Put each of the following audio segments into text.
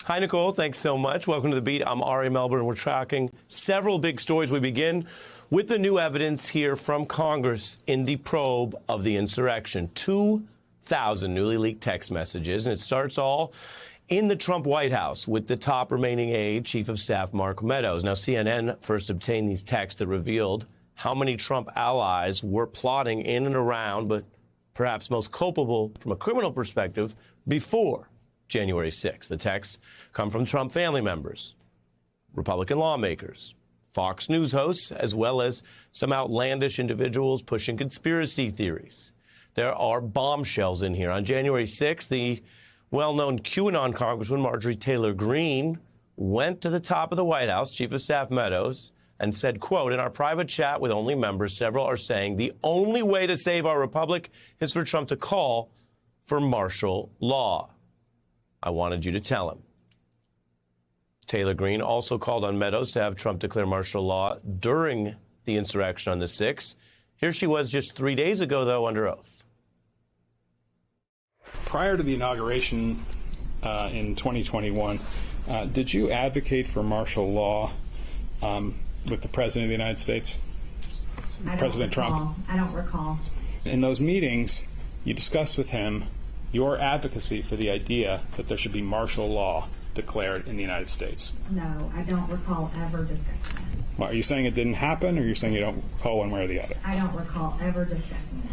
Hi, Nicole. Thanks so much. Welcome to The Beat. I'm Ari Melbourne. We're tracking several big stories. We begin with the new evidence here from Congress in the probe of the insurrection. 2,000 newly leaked text messages, and it starts all in the Trump White House with the top remaining aide, Chief of Staff Mark Meadows. Now, CNN first obtained these texts that revealed how many Trump allies were plotting in and around, but perhaps most culpable from a criminal perspective, before January 6th. The texts come from Trump family members, Republican lawmakers, Fox News hosts, as well as some outlandish individuals pushing conspiracy theories. There are bombshells in here. On January 6th, the well-known QAnon Congresswoman Marjorie Taylor Greene went to the top of the White House, Chief of Staff Meadows, and said, quote, "In our private chat with only members, several are saying the only way to save our republic is for Trump to call for martial law. I wanted you to tell him." Taylor Greene also called on Meadows to have Trump declare martial law during the insurrection on the 6th. Here she was just 3 days ago, though, under oath. Prior to the inauguration in 2021, did you advocate for martial law with the President of the United States, President Trump? I don't recall. In those meetings, you discussed with him your advocacy for the idea that there should be martial law declared in the United States. No, I don't recall ever discussing that. Well, are you saying it didn't happen, or are you saying you don't recall one way or the other? I don't recall ever discussing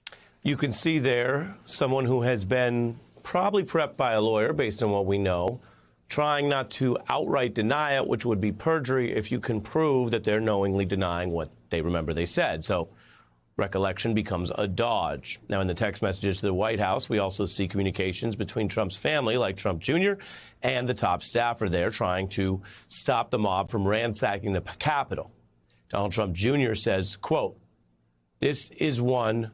it. You can see there someone who has been probably prepped by a lawyer, based on what we know, trying not to outright deny it, which would be perjury if you can prove that they're knowingly denying what they remember they said. So recollection becomes a dodge. Now, in the text messages to the White House, we also see communications between Trump's family, like Trump Jr., and the top staffer there trying to stop the mob from ransacking the Capitol. Donald Trump Jr. says, quote, "This is one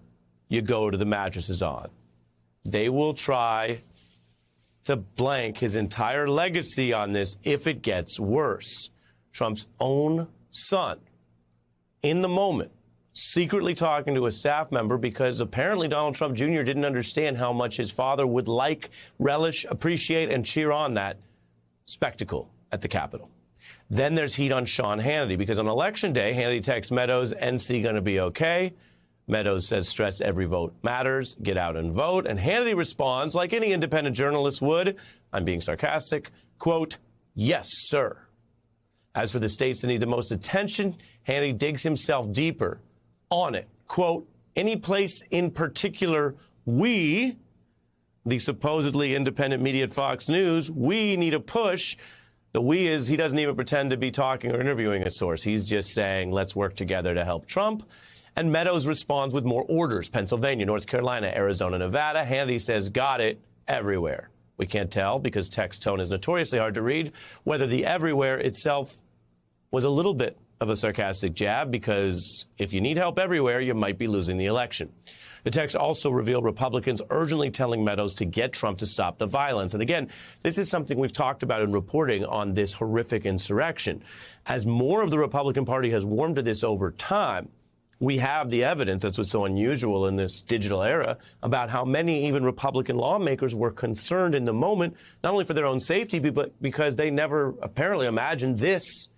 you go to the mattresses on. They will try to blank his entire legacy on this if it gets worse." Trump's own son, in the moment, secretly talking to a staff member because apparently Donald Trump Jr. didn't understand how much his father would like, relish, appreciate, and cheer on that spectacle at the Capitol. Then there's heat on Sean Hannity because on Election Day, Hannity texts Meadows, "NC going to be okay?" Meadows says, "Stress every vote matters. Get out and vote." And Hannity responds, like any independent journalist would, I'm being sarcastic, quote, "Yes, sir." As for the states that need the most attention, Hannity digs himself deeper on it. Quote, "Any place in particular we, the supposedly independent media at Fox News, we need a push." The we is he doesn't even pretend to be talking or interviewing a source. He's just saying, let's work together to help Trump. And Meadows responds with more orders. Pennsylvania, North Carolina, Arizona, Nevada. Hannity says, got it, everywhere. We can't tell because text tone is notoriously hard to read whether the everywhere itself was a little bit of a sarcastic jab, because if you need help everywhere, you might be losing the election. The text also revealed Republicans urgently telling Meadows to get Trump to stop the violence. And again, this is something we've talked about in reporting on this horrific insurrection. As more of the Republican Party has warmed to this over time, we have the evidence, that's what's so unusual in this digital era, about how many even Republican lawmakers were concerned in the moment, not only for their own safety, but because they never apparently imagined this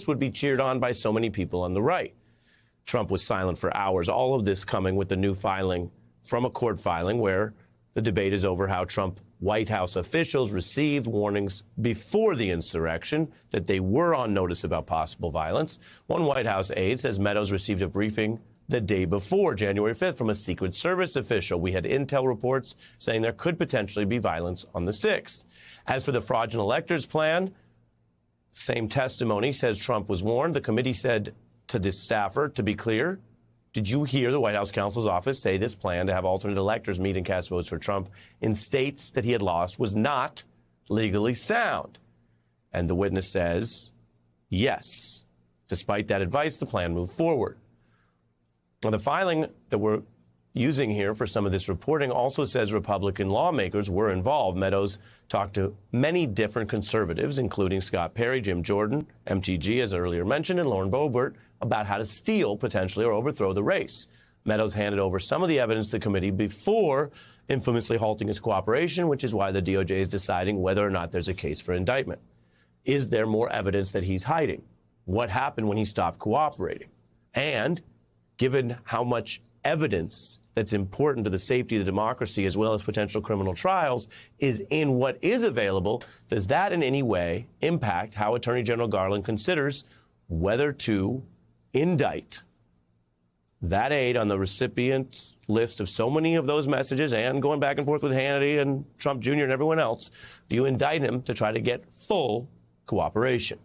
would be cheered on by so many people on the right. Trump was silent for hours. All of this coming with the new filing from a court filing where the debate is over how Trump White House officials received warnings before the insurrection that they were on notice about possible violence. One White House aide says Meadows received a briefing the day before, January 5th, from a Secret Service official. We had intel reports saying there could potentially be violence on the 6th. As for the fraudulent electors plan, same testimony says Trump was warned. The committee said to this staffer, to be clear, did you hear the White House counsel's office say this plan to have alternate electors meet and cast votes for Trump in states that he had lost was not legally sound? And the witness says, yes. Despite that advice, the plan moved forward. Now, the filing that we're using here for some of this reporting also says Republican lawmakers were involved. Meadows talked to many different conservatives, including Scott Perry, Jim Jordan, MTG, as earlier mentioned, and Lauren Boebert, about how to steal, potentially, or overthrow the race. Meadows handed over some of the evidence to the committee before infamously halting his cooperation, which is why the DOJ is deciding whether or not there's a case for indictment. Is there more evidence that he's hiding? What happened when he stopped cooperating? And given how much evidence that's important to the safety of the democracy as well as potential criminal trials is in what is available, does that in any way impact how Attorney General Garland considers whether to indict that aide on the recipient list of so many of those messages and going back and forth with Hannity and Trump Jr. and everyone else? Do you indict him to try to get full cooperation?